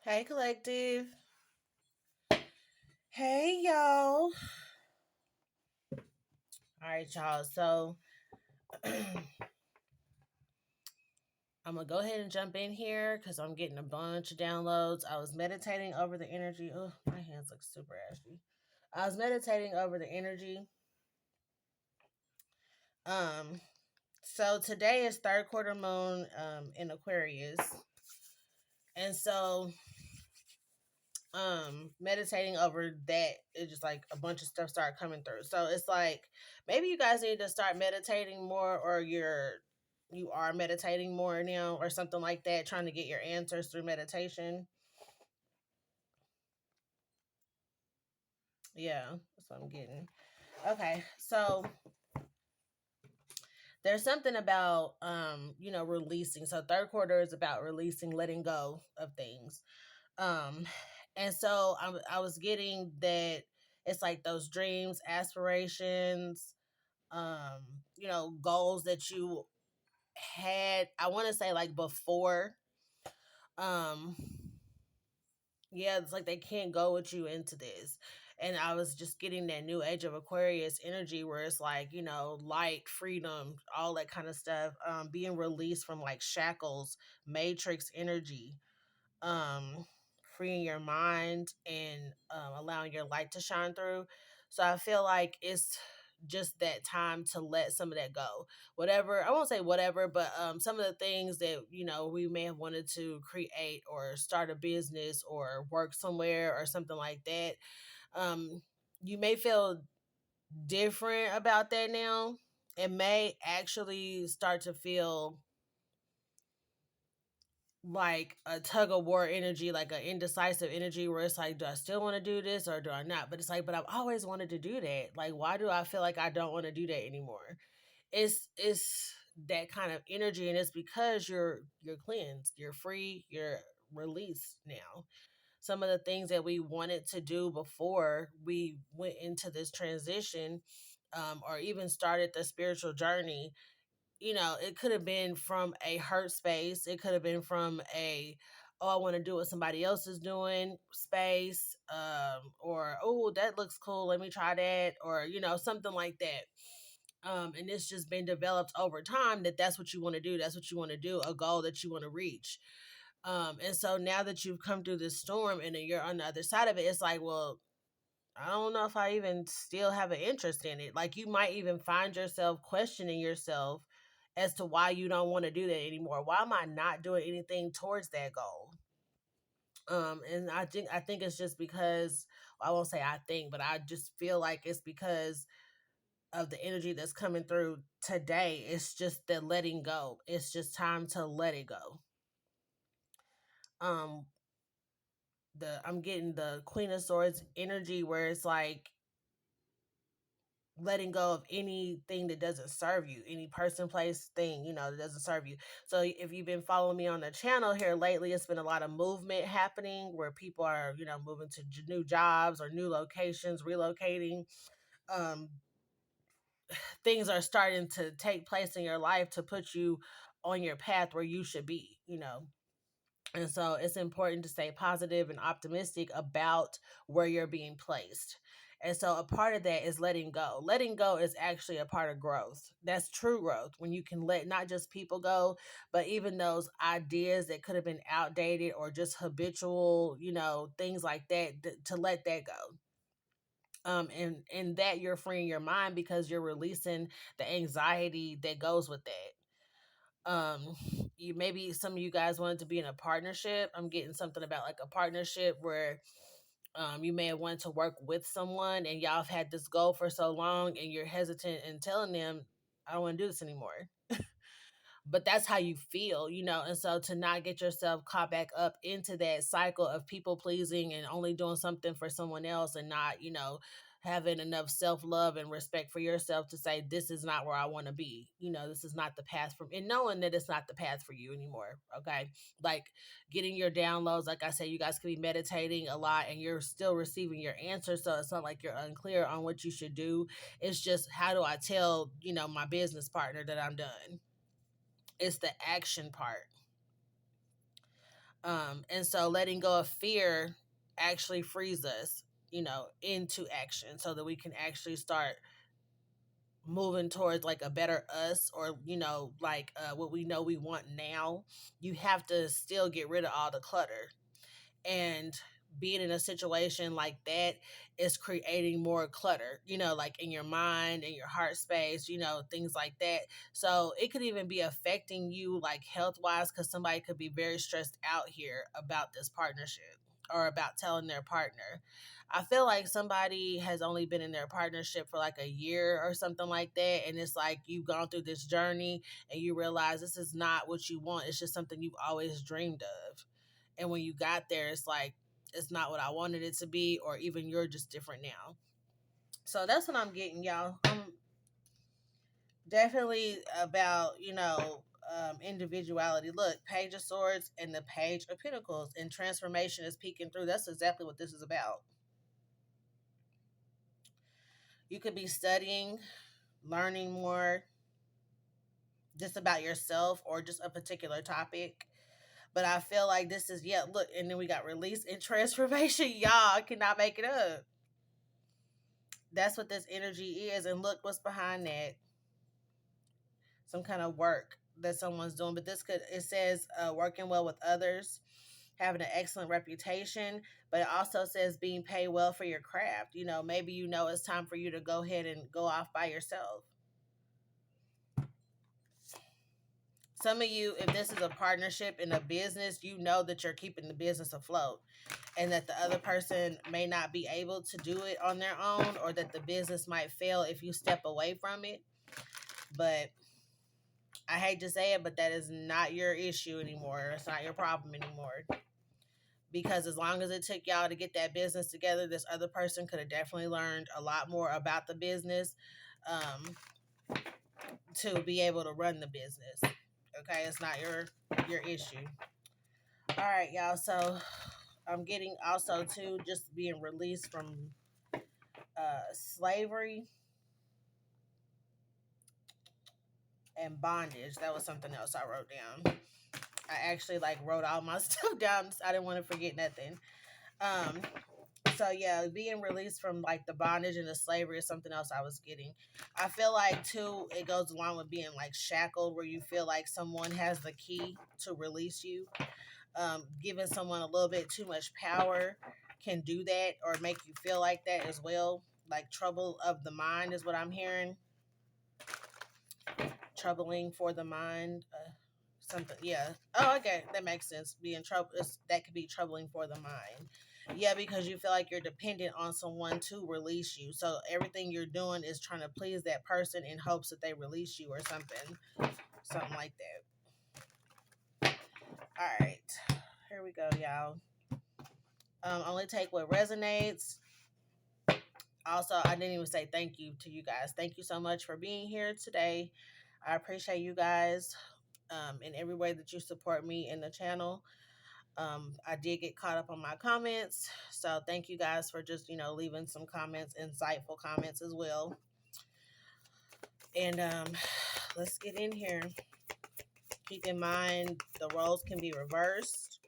Hey, collective. Hey, y'all. All right, y'all. So I'm going to go ahead and jump in here because I'm getting a bunch of downloads. I was meditating over the energy. Oh, my hands look super ashy. I was meditating over the energy. Um, so today is third quarter moon in Aquarius. And so meditating over that, it just like a bunch of stuff started coming through. So it's like maybe you guys need to start meditating more, or you are meditating more now or something like that, trying to get your answers through meditation. Yeah, that's what I'm getting. Okay, so there's something about releasing. So third quarter is about releasing, letting go of things. Um, and so I was getting that it's like those dreams, aspirations, goals that you had. I want to say like before. Um, yeah, it's like they can't go with you into this. And I was just getting that new age of Aquarius energy where it's like, light, freedom, all that kind of stuff. Being released from like shackles, matrix energy, um freeing your mind and allowing your light to shine through. So I feel like it's just that time to let some of that go. Whatever, I won't say whatever, but some of the things that we may have wanted to create or start a business or work somewhere or something like that, um you may feel different about that now. It may actually start to feel like a tug of war energy, like an indecisive energy where it's like, do I still want to do this or do I not? But it's like, but I've always wanted to do that. Like, why do I feel like I don't want to do that anymore? It's that kind of energy, and it's because you're cleansed, you're free, you're released now. Some of the things that we wanted to do before we went into this transition, or even started the spiritual journey, it could have been from a hurt space. It could have been from oh, I want to do what somebody else is doing space, or, oh, that looks cool. Let me try that. Or, something like that. And it's just been developed over time that that's what you want to do. That's what you want to do, a goal that you want to reach. And so now that you've come through this storm and then you're on the other side of it, it's like, well, I don't know if I even still have an interest in it. Like, you might even find yourself questioning yourself as to why you don't want to do that anymore. Why am I not doing anything towards that goal? And I think it's just because, I won't say I think, but I just feel like it's because of the energy that's coming through today. It's just the letting go. It's just time to let it go. Um the I'm getting the Queen of Swords energy where it's like letting go of anything that doesn't serve you, any person, place, thing, that doesn't serve you. So if you've been following me on the channel here lately, it's been a lot of movement happening where people are, moving to new jobs or new locations, relocating. Um, Things are starting to take place in your life to put you on your path where you should be. And so it's important to stay positive and optimistic about where you're being placed. And so a part of that is letting go. Letting go is actually a part of growth. That's true growth, when you can let not just people go, but even those ideas that could have been outdated or just habitual, things like that, to let that go. And that you're freeing your mind because you're releasing the anxiety that goes with that. You, maybe some of you guys wanted to be in a partnership. I'm getting something about like a partnership where you may have wanted to work with someone and y'all have had this goal for so long and you're hesitant in telling them, I don't want to do this anymore. But that's how you feel, and so to not get yourself caught back up into that cycle of people pleasing and only doing something for someone else and not, having enough self-love and respect for yourself to say, this is not where I want to be, this is not the path for me, and knowing that it's not the path for you anymore. Okay, like getting your downloads, like I said, you guys could be meditating a lot and you're still receiving your answers, so it's not like you're unclear on what you should do. It's just, how do I tell my business partner that I'm done? It's the action part. And so letting go of fear actually frees us, into action so that we can actually start moving towards like a better us, or like what we know we want now. You have to still get rid of all the clutter, and being in a situation like that is creating more clutter, like in your mind and your heart space, things like that. So it could even be affecting you like health wise, because somebody could be very stressed out here about this partnership or about telling their partner. I feel like somebody has only been in their partnership for like a year or something like that, and it's like you've gone through this journey and you realize this is not what you want, it's just something you've always dreamed of. And when you got there, it's like it's not what I wanted it to be, or even you're just different now. So that's what I'm getting, y'all. Definitely about individuality. Look, Page of Swords and the Page of Pentacles, and transformation is peeking through. That's exactly what this is about. You could be studying, learning more, just about yourself or just a particular topic. But I feel like this is, yeah, look, and then we got release and transformation. Y'all, I cannot make it up. That's what this energy is. And look what's behind that. Some kind of work that someone's doing. But this could, it says working well with others, having an excellent reputation, but it also says being paid well for your craft. Maybe it's time for you to go ahead and go off by yourself. Some of you, if this is a partnership in a business, you know that you're keeping the business afloat, and that the other person may not be able to do it on their own, or that the business might fail if you step away from it. But I hate to say it, but that is not your issue anymore. It's not your problem anymore. Because as long as it took y'all to get that business together, this other person could have definitely learned a lot more about the business, to be able to run the business. Okay, it's not your issue. All right, y'all. So I'm getting also too just being released from slavery and bondage. That was something else I wrote down. I actually like wrote all my stuff down. I didn't want to forget nothing. Um, so yeah, being released from like the bondage and the slavery is something else I was getting. I feel like too, it goes along with being like shackled, where you feel like someone has the key to release you. Giving someone a little bit too much power can do that, or make you feel like that as well. Like trouble of the mind is what I'm hearing. Troubling for the mind. Something, yeah. Oh, okay, that makes sense. Being trouble, that could be troubling for the mind. Yeah, because you feel like you're dependent on someone to release you. So everything you're doing is trying to please that person in hopes that they release you or something like that. All right, here we go, y'all. Only take what resonates. Also, I didn't even say thank you to you guys. Thank you so much for being here today. I appreciate you guys, in every way that you support me in the channel. I did get caught up on my comments, so thank you guys for just leaving some comments, insightful comments as well. And let's get in here. Keep in mind the roles can be reversed.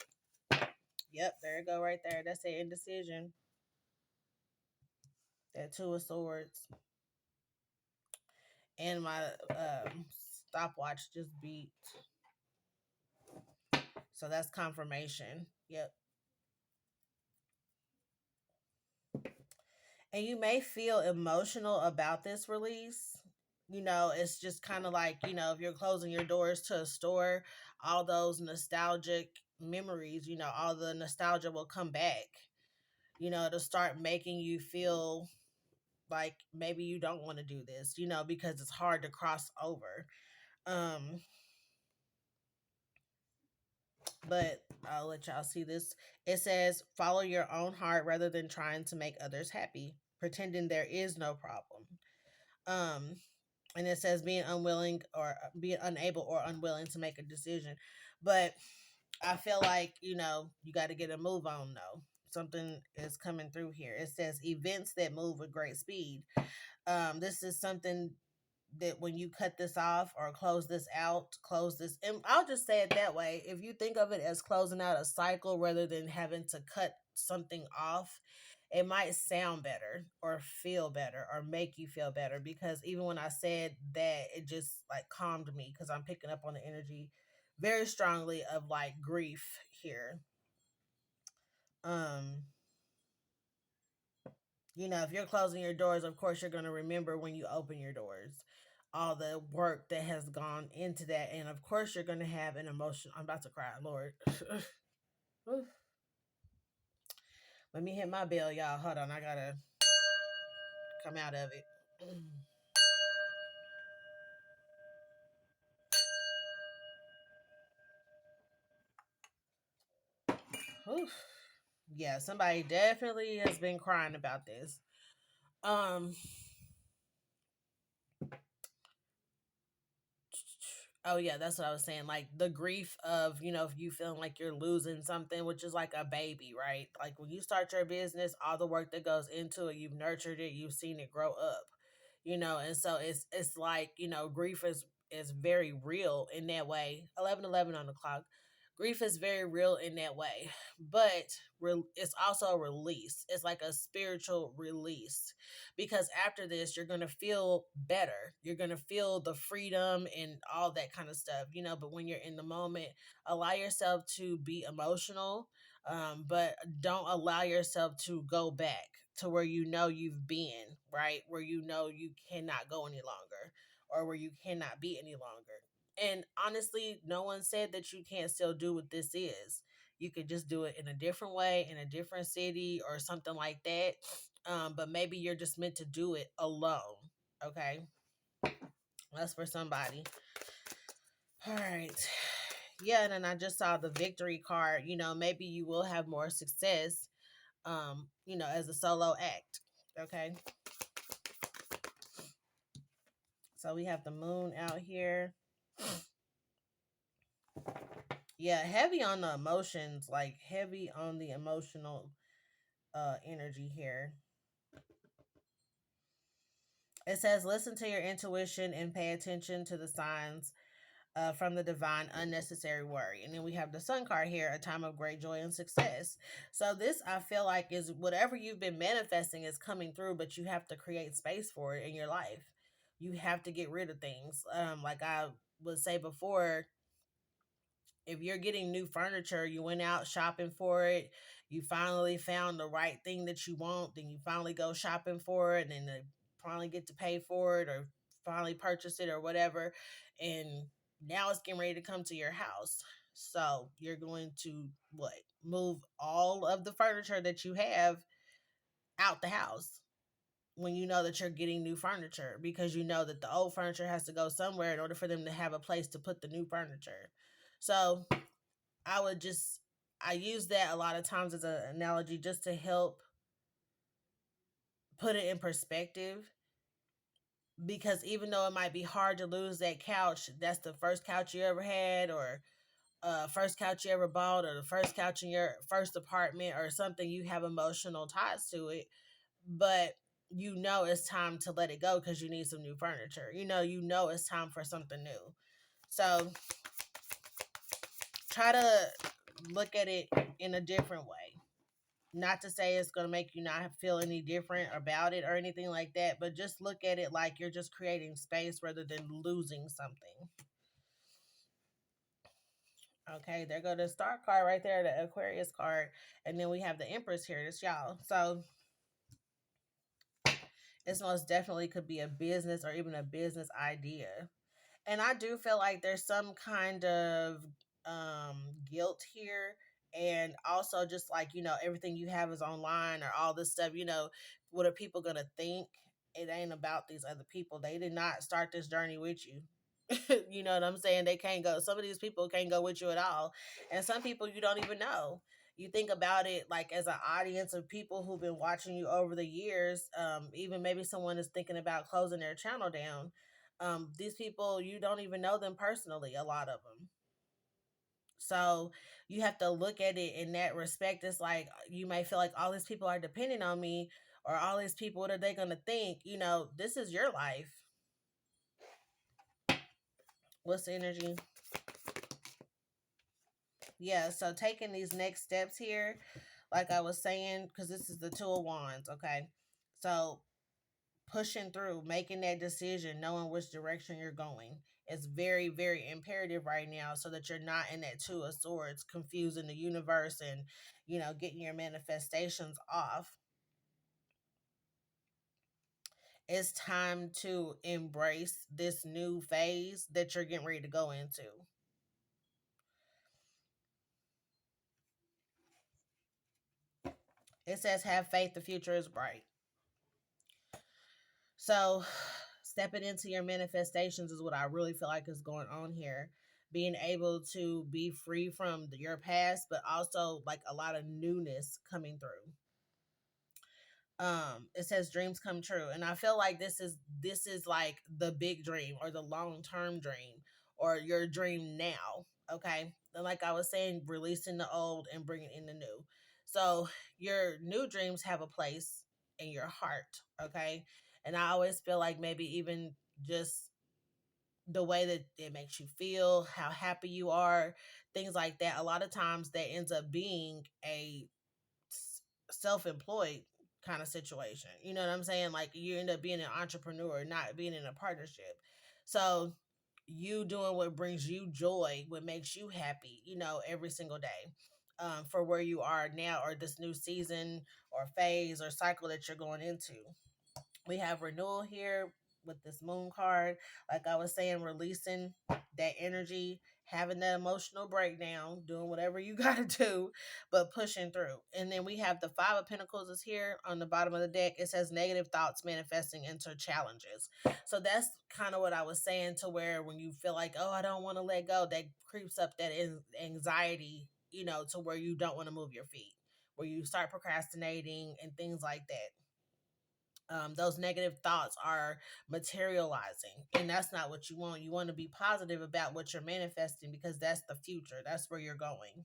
Yep, there you go, right there. That's an indecision. That Two of Swords. And my stopwatch just beat. So that's confirmation. Yep. And you may feel emotional about this release. It's just kind of like, if you're closing your doors to a store, all those nostalgic memories, all the nostalgia will come back, to start making you feel like maybe you don't want to do this, because it's hard to cross over. Um, but I'll let y'all see this. It says, follow your own heart rather than trying to make others happy, pretending there is no problem. Um, and it says being unwilling or being unable or unwilling to make a decision. But I feel like, you got to get a move on though. Something is coming through here. It says events that move with great speed. This is something that when you cut this off or close this out, close this, and I'll just say it that way. If you think of it as closing out a cycle rather than having to cut something off, it might sound better or feel better or make you feel better, because even when I said that, it just like calmed me because I'm picking up on the energy very strongly of like grief here. Um, if you're closing your doors, of course you're going to remember when you open your doors all the work that has gone into that, and of course you're going to have an emotion. I'm about to cry, Lord. Let me hit my bell, y'all. Hold on, I gotta come out of it. Yeah, somebody definitely has been crying about this. Um, Oh yeah, that's what I was saying. Like the grief of, if you feeling like you're losing something, which is like a baby, right? Like when you start your business, all the work that goes into it, you've nurtured it, you've seen it grow up. And so it's like, grief is very real in that way. 11:11 on the clock. Grief is very real in that way, but it's also a release. It's like a spiritual release, because after this you're going to feel better, you're going to feel the freedom and all that kind of stuff, but when you're in the moment, allow yourself to be emotional, but don't allow yourself to go back to where you've been, right, where you cannot go any longer, or where you cannot be any longer. And honestly, no one said that you can't still do what this is. You could just do it in a different way, in a different city or something like that. But maybe you're just meant to do it alone. Okay. That's for somebody. All right. Yeah, and then I just saw the victory card. Maybe you will have more success, as a solo act. Okay. So we have the moon out here. Yeah, heavy on the emotions, like heavy on the emotional energy here. It says, listen to your intuition and pay attention to the signs from the divine, unnecessary worry. And then we have the sun card here, a time of great joy and success. So this, I feel like, is whatever you've been manifesting is coming through, but you have to create space for it in your life. You have to get rid of things. Like I would say before, if you're getting new furniture, you went out shopping for it, you finally found the right thing that you want, then you finally go shopping for it, and then you finally get to pay for it or finally purchase it or whatever. And now it's getting ready to come to your house. So you're going to what? Move all of the furniture that you have out the house when you know that you're getting new furniture, because you know that the old furniture has to go somewhere in order for them to have a place to put the new furniture. So I would just I use that a lot of times as an analogy just to help put it in perspective, because even though it might be hard to lose that couch, that's the first couch you ever had, or first couch you ever bought, or the first couch in your first apartment, or something, you have emotional ties to it, but it's time to let it go because you need some new furniture. It's time for something new. So try to look at it in a different way. Not to say it's going to make you not feel any different about it or anything like that, but just look at it like you're just creating space rather than losing something. Okay, there go the star card right there, the Aquarius card. And then we have the Empress here. This y'all. So this most definitely could be a business or even a business idea. And I do feel like there's some kind of um guilt here, and also just like, everything you have is online or all this stuff, what are people gonna think? It ain't about these other people. They did not start this journey with you. You know what I'm saying? They can't go. Some of these people can't go with you at all, and some people you don't even know. You think about it like as an audience of people who've been watching you over the years. Even maybe someone is thinking about closing their channel down. These people, you don't even know them personally, a lot of them. So you have to look at it in that respect. It's like you may feel like all these people are depending on me, or all these people, what are they going to think? This is your life. What's the energy? Yeah, so taking these next steps here, like I was saying, because this is the Two of Wands, okay? So pushing through, making that decision, knowing which direction you're going. It's very, very imperative right now so that you're not in that Two of Swords, confusing the universe and, getting your manifestations off. It's time to embrace this new phase that you're getting ready to go into. It says, have faith, the future is bright. So, stepping into your manifestations is what I really feel like is going on here. Being able to be free from your past, but also like a lot of newness coming through. It says dreams come true, and I feel like this is like the big dream or the long-term dream or your dream now. Okay, and like I was saying, releasing the old and bringing in the new. So your new dreams have a place in your heart. Okay, and I always feel like maybe even just the way that it makes you feel, how happy you are, things like that, a lot of times that ends up being a self-employed kind of situation. You know what I'm saying? Like you end up being an entrepreneur, not being in a partnership. So you doing what brings you joy, what makes you happy, every single day. For where you are now or this new season or phase or cycle that you're going into. We have renewal here with this moon card. Like I was saying, releasing that energy, having that emotional breakdown, doing whatever you got to do, but pushing through. And then we have the Five of Pentacles is here on the bottom of the deck. It says negative thoughts manifesting into challenges. So that's kind of what I was saying, to where when you feel like, oh, I don't want to let go, that creeps up that anxiety, to where you don't want to move your feet, where you start procrastinating and things like that. Those negative thoughts are materializing, and that's not what you want. You want to be positive about what you're manifesting, because that's the future, that's where you're going.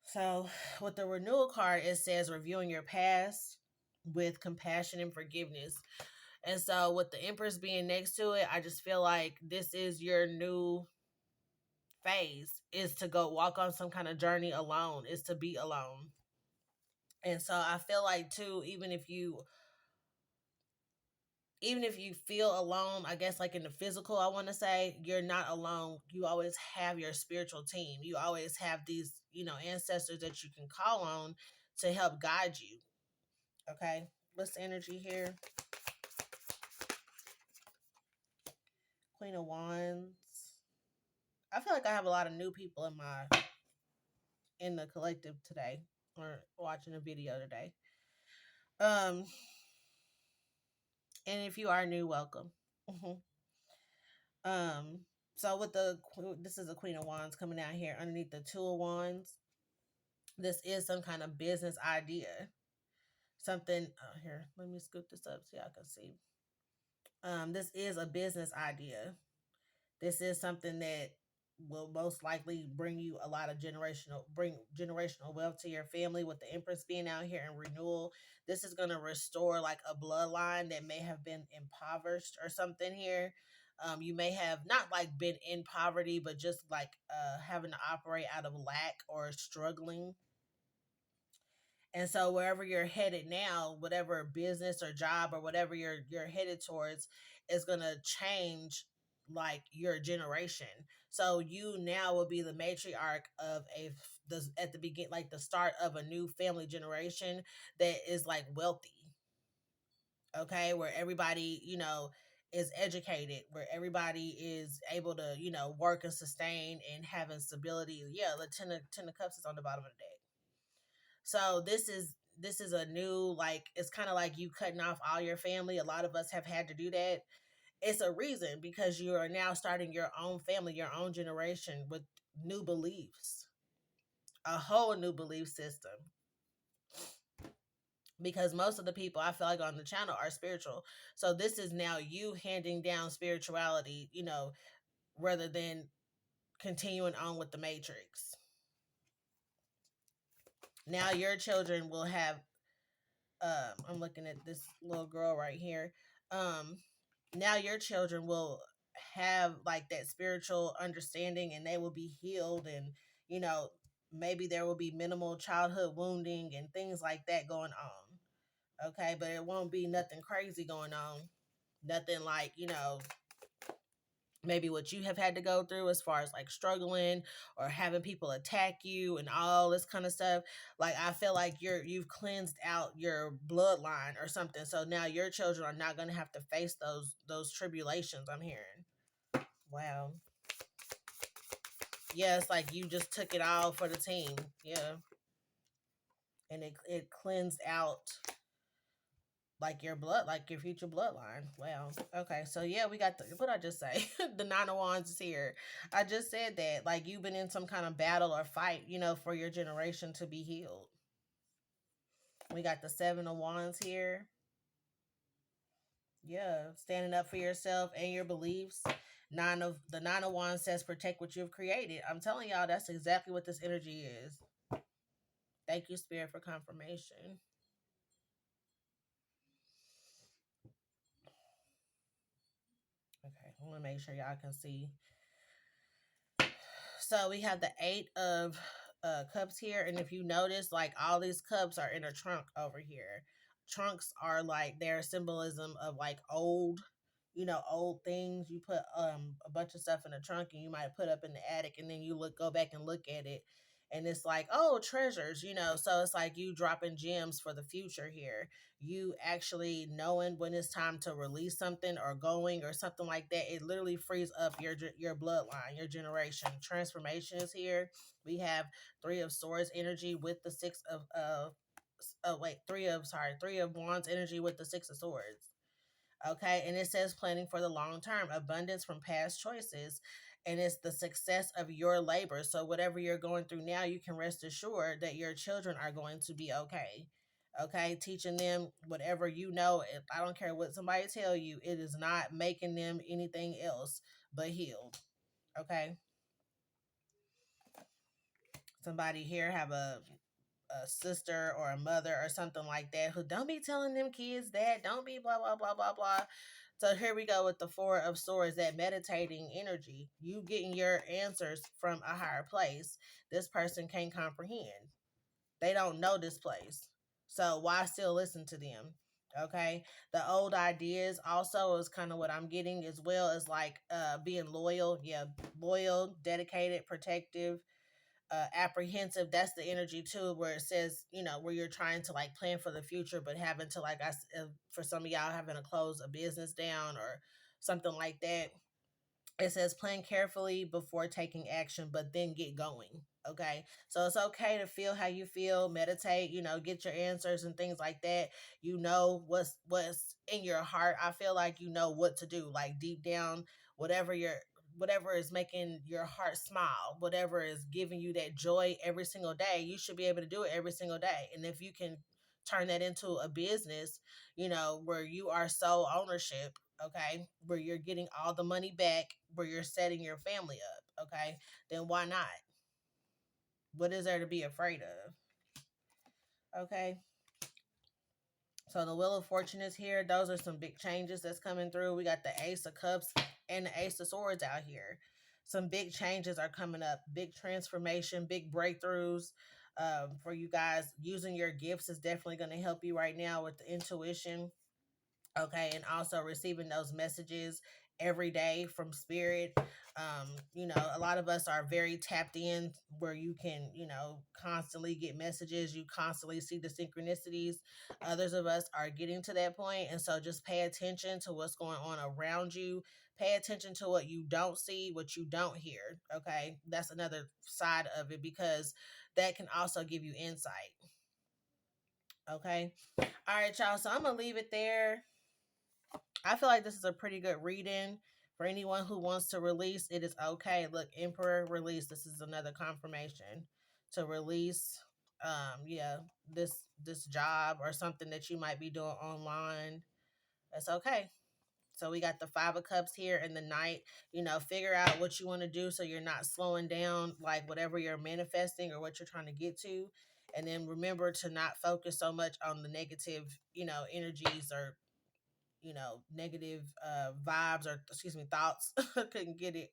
So with the renewal card, it says reviewing your past with compassion and forgiveness. And so with the Empress being next to it, I just feel like this is your new phase, is to go walk on some kind of journey alone, is to be alone. And so I feel like too, even if you feel alone, I guess like in the physical, I want to say you're not alone. You always have your spiritual team. You always have these, ancestors that you can call on to help guide you. Okay. What's the energy here? Queen of Wands. I feel like I have a lot of new people in the collective today, or watching a video today. Um, and if you are new, welcome. um, so with this is a Queen of Wands coming out here underneath the Two of Wands. This is some kind of business idea. Something here. Let me scoop this up so y'all can see. This is a business idea. This is something that will most likely bring you a lot of generational wealth to your family. With the Empress being out here in renewal, this is going to restore like a bloodline that may have been impoverished or something here. You may have not like been in poverty, but just like having to operate out of lack or struggling. And so wherever you're headed now, whatever business or job or whatever you're headed towards, is gonna change like your generation. So you now will be the matriarch of at the begin, like the start of a new family generation that is like wealthy. Okay, where everybody, is educated, where everybody is able to, work and sustain and having stability. Yeah, the ten of cups is on the bottom of the deck. So this is a new, like, it's kind of like you cutting off all your family. A lot of us have had to do that. It's a reason, because you are now starting your own family, your own generation with new beliefs, a whole new belief system. Because most of the people I feel like on the channel are spiritual. So this is now you handing down spirituality, rather than continuing on with the matrix. Now your children will have I'm looking at this little girl right here. Now your children will have like that spiritual understanding, and they will be healed, and you know, maybe there will be minimal childhood wounding and things like that going on. Okay, but it won't be nothing crazy going on. Nothing like, maybe what you have had to go through as far as like struggling or having people attack you and all this kind of stuff. Like I feel like you've cleansed out your bloodline or something, so now your children are not going to have to face those tribulations, I'm hearing. Wow. Yeah, it's like you just took it all for the team. Yeah. And it cleansed out like your blood, like your future bloodline. Wow. Okay. So yeah, we got what I just say. The Nine of Wands is here. I just said that. Like you've been in some kind of battle or fight, for your generation to be healed. We got the Seven of Wands here. Yeah. Standing up for yourself and your beliefs. Nine of Wands says protect what you've created. I'm telling y'all, that's exactly what this energy is. Thank you, Spirit, for confirmation. Okay, I want to make sure y'all can see. So we have the Eight of Cups here, and if you notice, like all these cups are in a trunk over here. Trunks are like their symbolism of like old, old things. You put a bunch of stuff in a trunk, and you might put up in the attic, and then you go back and look at it, and it's like, oh, treasures. So it's like you dropping gems for the future here. You actually knowing when it's time to release something or going or something like that. It literally frees up your bloodline, your generation. Transformation is here. We have Three of Swords energy with the Six of oh wait, three of Wands energy with the Six of Swords. Okay, and it says planning for the long term, abundance from past choices, and it's the success of your labor. So whatever you're going through now, you can rest assured that your children are going to be okay. Okay, teaching them whatever you know. If I don't care what somebody tell you, it is not making them anything else but healed. Okay, somebody here have a sister or a mother or something like that who don't be telling them kids that, don't be blah blah blah blah blah. So here we go with the Four of Swords, that meditating energy. You getting your answers from a higher place. This person can't comprehend. They don't know this place. So why still listen to them? Okay. The old ideas also is kind of what I'm getting, as well as like being loyal. Yeah, loyal, dedicated, protective, apprehensive. That's the energy too, where it says, where you're trying to like plan for the future, but having to like, for some of y'all, having to close a business down or something like that. It says plan carefully before taking action, but then get going. Okay. So it's okay to feel how you feel, meditate, get your answers and things like that. What's in your heart. I feel like you know what to do, like deep down, whatever whatever is making your heart smile, whatever is giving you that joy every single day, you should be able to do it every single day. And if you can turn that into a business, where you are sole ownership, okay, where you're getting all the money back, where you're setting your family up, okay, then why not? What is there to be afraid of? Okay. So the Wheel of Fortune is here. Those are some big changes that's coming through. We got the Ace of Cups and the Ace of Swords out here. Some big changes are coming up. Big transformation, big breakthroughs for you guys. Using your gifts is definitely going to help you right now with the intuition. Okay, and also receiving those messages every day from spirit. A lot of us are very tapped in, where you can, constantly get messages, you constantly see the synchronicities. Others of us are getting to that point, and so just pay attention to what's going on around you. Pay attention to what you don't see, what you don't hear. Okay, that's another side of it, because that can also give you insight. Okay, all right, y'all, so I'm gonna leave it there. I feel like this is a pretty good reading for anyone who wants to release. It is okay. Look, Emperor release. This is another confirmation to release. Yeah, this job or something that you might be doing online. That's okay. So we got the Five of Cups here in the night. Figure out what you want to do so you're not slowing down, like whatever you're manifesting or what you're trying to get to. And then remember to not focus so much on the negative, energies or negative vibes, or excuse me, thoughts. Couldn't get it.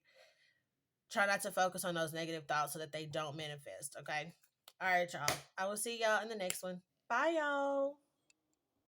Try not to focus on those negative thoughts so that they don't manifest. Okay. All right, y'all. I will see y'all in the next one. Bye, y'all.